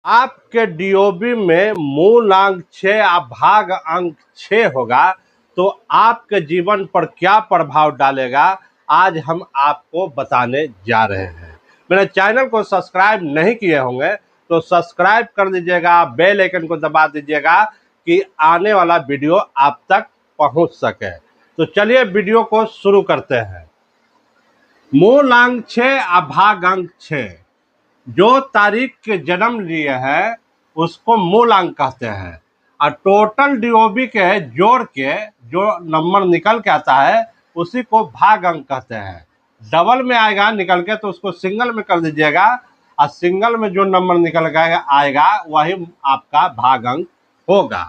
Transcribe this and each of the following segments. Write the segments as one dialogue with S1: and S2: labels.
S1: आपके डीओबी में मूल अंक 6 या भाग अंक 6 होगा तो आपके जीवन पर क्या प्रभाव डालेगा, आज हम आपको बताने जा रहे हैं। मेरे चैनल को सब्सक्राइब नहीं किए होंगे तो सब्सक्राइब कर दीजिएगा, बेल आइकन को दबा दीजिएगा कि आने वाला वीडियो आप तक पहुंच सके। तो चलिए वीडियो को शुरू करते हैं। मूल अंक 6 या भाग अंक 6, जो तारीख के जन्म लिए हैं उसको मूल अंक कहते हैं, और टोटल डीओबी के जोड़ के जो नंबर निकल के आता है उसी को भाग अंक कहते हैं। डबल में आएगा निकल के तो उसको सिंगल में कर दीजिएगा, और सिंगल में जो नंबर निकल के आएगा वही आपका भाग अंक होगा।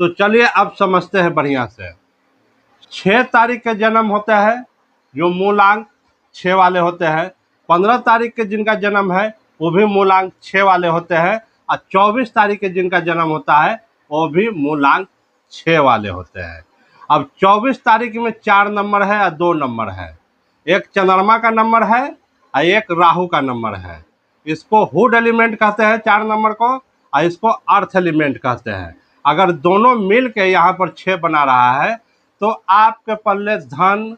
S1: तो चलिए अब समझते हैं बढ़िया से। 6 तारीख के जन्म होता है जो मूलांक 6 वाले होते हैं। 15 तारीख के जिनका जन्म है वो भी मूलांक 6 वाले होते हैं, और 24 तारीख के जिनका जन्म होता है वो भी मूलांक 6 वाले होते हैं। अब 24 तारीख में 4 नंबर है और 2 नंबर है, एक चंद्रमा का नंबर है और एक राहु का नंबर है। इसको हुड एलिमेंट कहते हैं 4 नंबर को, और इसको अर्थ एलिमेंट कहते हैं। अगर दोनों मिल के यहाँ पर 6 बना रहा है तो आपके पल्ले धन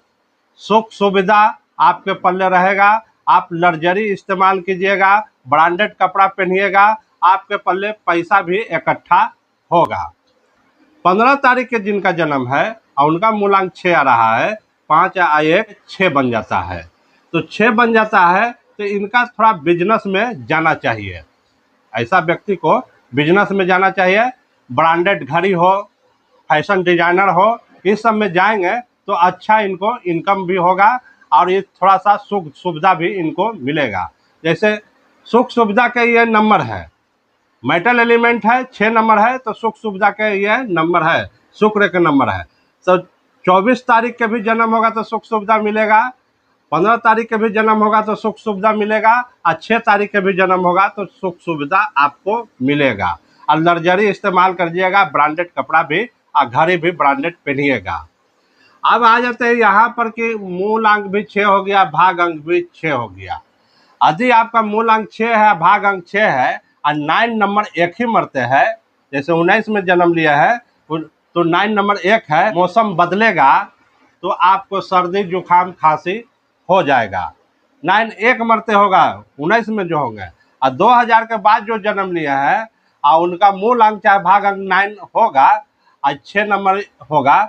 S1: सुख सुविधा आपके पल्ले रहेगा। आप लग्जरी इस्तेमाल कीजिएगा, ब्रांडेड कपड़ा पहनिएगा, आपके पल्ले पैसा भी इकट्ठा होगा। 15 तारीख के जिनका जन्म है और उनका मूलांक 6 आ रहा है, 5 या 1 6 बन जाता है। तो 6 बन जाता है तो इनका थोड़ा बिजनेस में जाना चाहिए। ऐसा व्यक्ति को बिजनेस में जाना चाहिए, ब्रांडेड घड़ी हो, फैशन डिजाइनर हो, इस सब में जाएंगे तो अच्छा इनको इनकम भी होगा और ये थोड़ा सा सुख सुविधा भी इनको मिलेगा। जैसे सुख सुविधा के ये नंबर है, मेटल एलिमेंट है, 6 नंबर है, तो सुख सुविधा के ये नंबर है, शुक्र के नंबर है। तो 24 तारीख के भी जन्म होगा तो सुख सुविधा मिलेगा, 15 तारीख के भी जन्म होगा तो सुख सुविधा मिलेगा, और 6 तारीख के भी जन्म होगा तो सुख सुविधा आपको मिलेगा। और लग्जरी इस्तेमाल करिएगा, ब्रांडेड कपड़ा भी और घड़ी भी ब्रांडेड पहनिएगा। अब आ जाते हैं यहाँ पर कि मूल अंक भी 6 हो गया, भाग अंक भी 6 हो गया। यदि आपका मूल अंक 6 है, भाग अंक 6 है और 9 नंबर एक ही मरते हैं, जैसे 19 में जन्म लिया है तो 9 नंबर 1 है, मौसम बदलेगा तो आपको सर्दी जुकाम खांसी हो जाएगा। 9 1 मरते होगा 19 में जो होंगे, और 2000 के बाद जो जन्म लिया है और उनका मूल अंक चाहे भाग अंक 9 होगा और 6 नंबर होगा,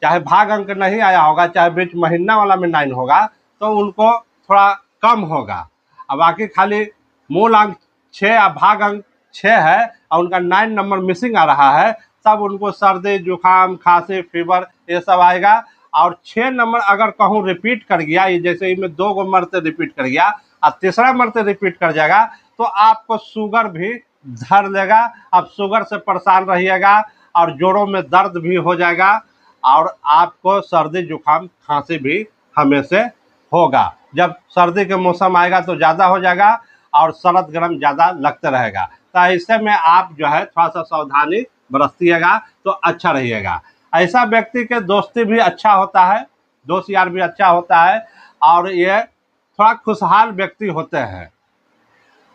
S1: चाहे भाग अंक नहीं आया होगा, चाहे बीच महीना वाला में 9 होगा, तो उनको थोड़ा कम होगा। अब बाकी खाली मूल अंक 6 या भाग अंक 6 है और उनका 9 नंबर मिसिंग आ रहा है, तब उनको सर्दी जुकाम खांसी फीवर ये सब आएगा। और 6 नंबर अगर कहूँ रिपीट कर गया, ये जैसे इनमें 2 गो मरते रिपीट कर गया और तीसरा मरते रिपीट कर जाएगा तो आपको शुगर भी धर लेगा, आप शुगर से परेशान रहिएगा और जोड़ों में दर्द भी हो जाएगा और आपको सर्दी जुकाम खांसी भी हमेशा होगा। जब सर्दी के मौसम आएगा तो ज़्यादा हो जाएगा और सर्द गर्म ज़्यादा लगते रहेगा। तो ऐसे में आप जो है थोड़ा सा सावधानी बरतिएगा तो अच्छा रहिएगा। ऐसा व्यक्ति के दोस्ती भी अच्छा होता है, दोस्त यार भी अच्छा होता है और ये थोड़ा खुशहाल व्यक्ति होते हैं।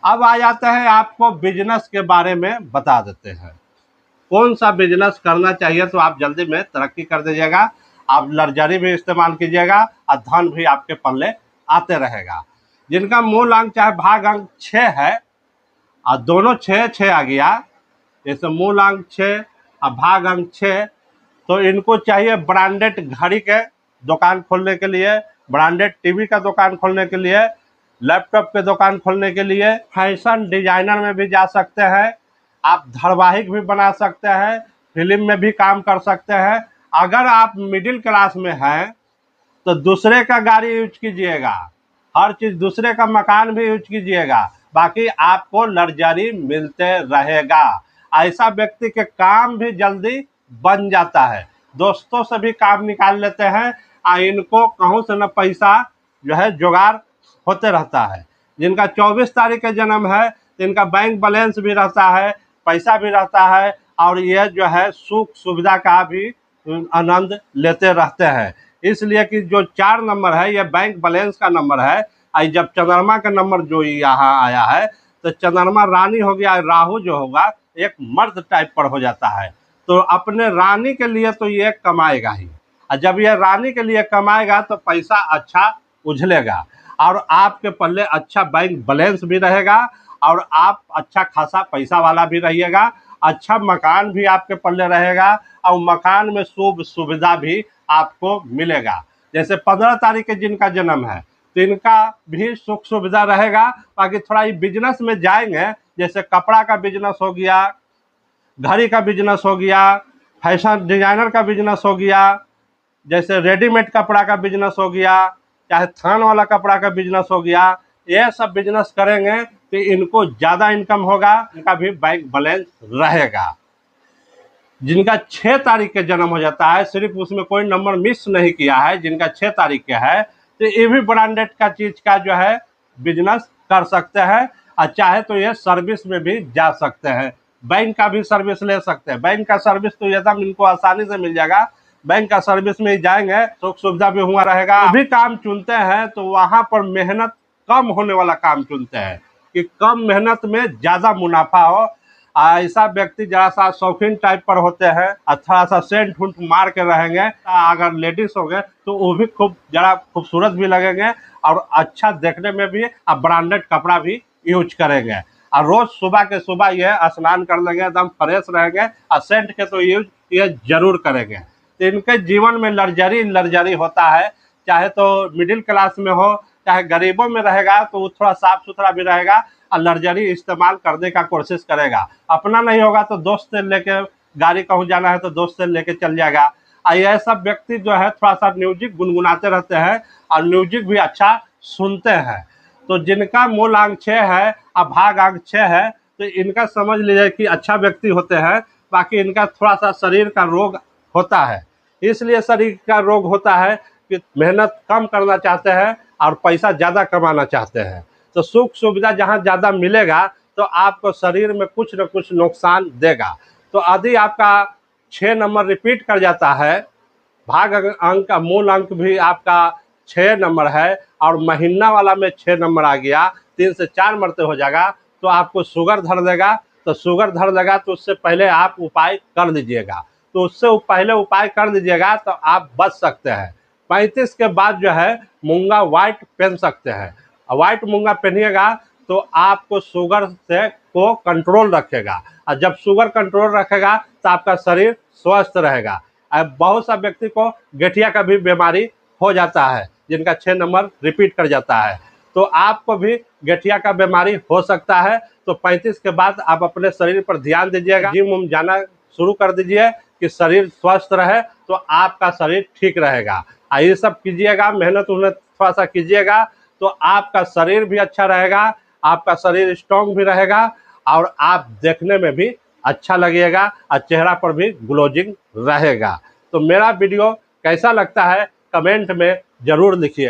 S1: अब आ जाते हैं आपको बिजनेस के बारे में बता देते हैं, कौन सा बिजनेस करना चाहिए तो आप जल्दी में तरक्की कर दीजिएगा। आप लग्जरी भी इस्तेमाल कीजिएगा और धन भी आपके पल्ले आते रहेगा। जिनका मूल अंक चाहे भाग अंक 6 है और दोनों 6 6 आ गया, जैसे मूल अंक 6 और भाग अंक 6, तो इनको चाहिए ब्रांडेड घड़ी के दुकान खोलने के लिए, ब्रांडेड टीवी का दुकान खोलने के लिए, लैपटॉप के दुकान खोलने के लिए, फैशन डिजाइनर में भी जा सकते हैं, आप धारावाहिक भी बना सकते हैं, फिल्म में भी काम कर सकते हैं। अगर आप मिडिल क्लास में हैं तो दूसरे का गाड़ी यूज कीजिएगा, हर चीज़ दूसरे का मकान भी यूज कीजिएगा, बाकी आपको लग्जरी मिलते रहेगा। ऐसा व्यक्ति के काम भी जल्दी बन जाता है, दोस्तों से भी काम निकाल लेते हैं और इनको कहूँ से न पैसा जो है जुगाड़ होते रहता है। जिनका 24 तारीख का जन्म है तो इनका बैंक बैलेंस भी रहता है, पैसा भी रहता है और यह जो है सुख सुविधा का भी आनंद लेते रहते हैं। इसलिए कि जो 4 नंबर है यह बैंक बैलेंस का नंबर है, और जब चंद्रमा का नंबर जो यहाँ आया है तो चंद्रमा रानी हो गया, राहु जो होगा एक मर्द टाइप पर हो जाता है। तो अपने रानी के लिए तो ये कमाएगा ही, और जब ये रानी के लिए कमाएगा तो पैसा अच्छा उछलेगा और आपके पल्ले अच्छा बैंक बैलेंस भी रहेगा और आप अच्छा खासा पैसा वाला भी रहिएगा। अच्छा मकान भी आपके पल्ले रहेगा और मकान में शुभ सुविधा भी आपको मिलेगा। जैसे 15 तारीख के जिनका जन्म है तो इनका भी सुख सुविधा रहेगा। बाकी थोड़ा ये बिजनेस में जाएंगे, जैसे कपड़ा का बिजनेस हो गया, घड़ी का बिजनेस हो गया, फैशन डिजाइनर का बिजनेस हो गया, जैसे रेडीमेड कपड़ा का बिजनेस हो गया, चाहे थान वाला कपड़ा का बिजनेस हो गया, ये सब बिजनेस करेंगे तो इनको ज़्यादा इनकम होगा, इनका भी बैंक बैलेंस रहेगा। जिनका 6 तारीख के जन्म हो जाता है, सिर्फ उसमें कोई नंबर मिस नहीं किया है, जिनका 6 तारीख के है, तो ये भी ब्रांडेड का चीज़ का जो है बिजनेस कर सकते हैं और चाहे तो ये सर्विस में भी जा सकते हैं, बैंक का भी सर्विस ले सकते हैं। बैंक का सर्विस तो एकदम इनको आसानी से मिल जाएगा, बैंक का सर्विस में ही जाएंगे, सुख सुविधा भी हुआ रहेगा। अभी काम चुनते हैं तो वहाँ पर मेहनत कम होने वाला काम चुनते हैं कि कम मेहनत में ज़्यादा मुनाफा हो। ऐसा व्यक्ति जरा सा शौकीन टाइप पर होते हैं और थोड़ा सा सेंट हुंट मार के रहेंगे। अगर लेडीज हो गए तो वो भी खूब जरा खूबसूरत भी लगेंगे और अच्छा देखने में भी, और ब्रांडेड कपड़ा भी यूज करेंगे और रोज सुबह के सुबह ये स्नान कर लेंगे, एकदम फ्रेश रहेंगे और सेंट के तो यूज ये जरूर करेंगे। तो इनके जीवन में लग्जरी होता है, चाहे तो मिडिल क्लास में हो चाहे गरीबों में रहेगा तो वो थोड़ा साफ सुथरा भी रहेगा और लग्जरी इस्तेमाल करने का कोशिश करेगा। अपना नहीं होगा तो दोस्त से लेके, गाड़ी कहूँ जाना है तो दोस्त से लेके चल जाएगा। और ये सब व्यक्ति जो है थोड़ा सा म्यूजिक गुनगुनाते रहते हैं और म्यूजिक भी अच्छा सुनते हैं। तो जिनका मूल अंक 6 है और भाग अंक 6 है तो इनका समझ लीजिए कि अच्छा व्यक्ति होते हैं। बाकी इनका थोड़ा सा शरीर का रोग होता है, इसलिए शरीर का रोग होता है कि मेहनत कम करना चाहते हैं और पैसा ज़्यादा कमाना चाहते हैं। तो सुख सुविधा जहाँ ज़्यादा मिलेगा तो आपको शरीर में कुछ न कुछ नुकसान देगा। तो यदि आपका 6 नंबर रिपीट कर जाता है, भाग अंक का मूल अंक भी आपका 6 नंबर है और महीना वाला में 6 नंबर आ गया, 3 से 4 मरते हो जाएगा तो आपको शुगर धर देगा। तो शुगर धर देगा तो उससे पहले आप उपाय कर लीजिएगा, तो उससे पहले उपाय कर लीजिएगा तो आप बच सकते हैं। 35 के बाद जो है मूंगा व्हाइट पहन सकते हैं, व्हाइट मूंगा पहनिएगा तो आपको शुगर से को कंट्रोल रखेगा और जब शुगर कंट्रोल रखेगा तो आपका शरीर स्वस्थ रहेगा। अब बहुत सा व्यक्ति को गठिया का भी बीमारी हो जाता है, जिनका 6 नंबर रिपीट कर जाता है, तो आपको भी गठिया का बीमारी हो सकता है। तो 35 के बाद आप अपने शरीर पर ध्यान दीजिएगा, जिम उम जाना शुरू कर दीजिए कि शरीर स्वस्थ रहे तो आपका शरीर ठीक रहेगा। ये सब कीजिएगा, मेहनत उन्नत थोड़ा सा कीजिएगा तो आपका शरीर भी अच्छा रहेगा, आपका शरीर स्ट्रॉन्ग भी रहेगा और आप देखने में भी अच्छा लगेगा और चेहरा पर भी ग्लोजिंग रहेगा। तो मेरा वीडियो कैसा लगता है कमेंट में ज़रूर लिखिए।